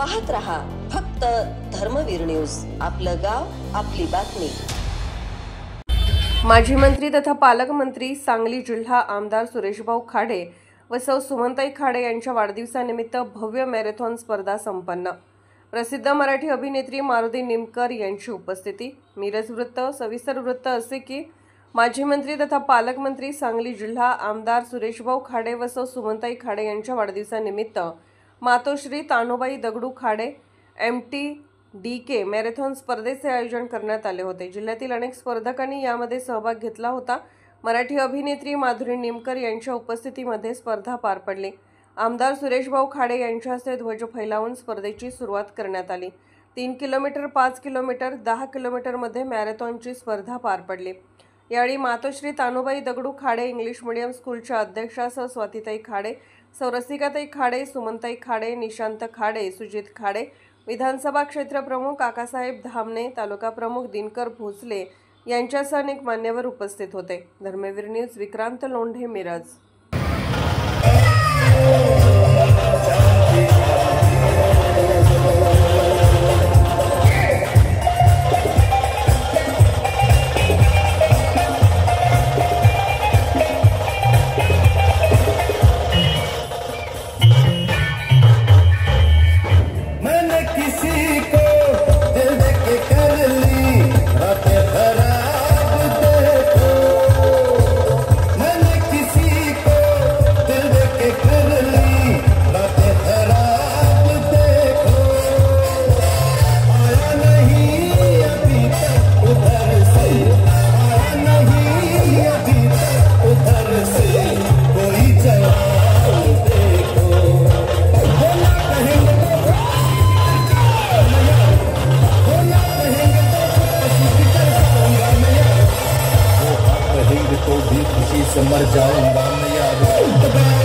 पाहत रहा फक्त धर्मवीर न्यूज, आपलं गाव आपली बातमी। माजी मंत्री तथा पालकमंत्री सांगली जिल्हा आमदार सुरेशभाऊ खाडे व सौ सुमनताई खाडे यांच्या वाढदिवसानिमित्त भव्य मॅरेथॉन स्पर्धा संपन्न। प्रसिद्ध मराठी अभिनेत्री मारुती निमकर यांची उपस्थिती। मिरज वृत्त। सविस्तर वृत्त असे की माजी मंत्री तथा पालकमंत्री सांगली जिल्हा आमदार सुरेशभाऊ खाडे व सौ सुमनताई खाडे यांच्या वाढदिवसानिमित्त मातोश्री तानुबाई दगडू खाडे MTDK मॅरेथॉन स्पर्धेचे आयोजन करण्यात आले होते। जिल्ह्यातील अनेक स्पर्धकांनी यामध्ये सहभाग घेतला होता। मराठी अभिनेत्री माधुरी निमकर यांच्या उपस्थितीमध्ये स्पर्धा पार पडली। आमदार सुरेशभाऊ खाडे यांच्या हस्ते ध्वज फैलावून स्पर्धेची सुरुवात करण्यात आली। 3 किलोमीटर, 5 किलोमीटर, 10 किलोमीटरमध्ये मॅरेथॉनची स्पर्धा पार पडली। यावेळी मातोश्री तानुबाई दगडू खाडे इंग्लिश मीडियम स्कूलच्या अध्यक्षा सौ स्वातीताई खाडे, सौ रसिकाताई खाडे, सुमनताई खाडे, निशांत खाडे, सुजित खाडे, विधानसभा क्षेत्र प्रमुख काकासाहेब धामणे, तालुका प्रमुख दिनकर भोसले यांच्यासह अनेक मान्यवर उपस्थित होते। धर्मवीर न्यूज, विक्रांत लोंढे, मिरज। तो भी खुशी से मर जाऊंगा मैं यार।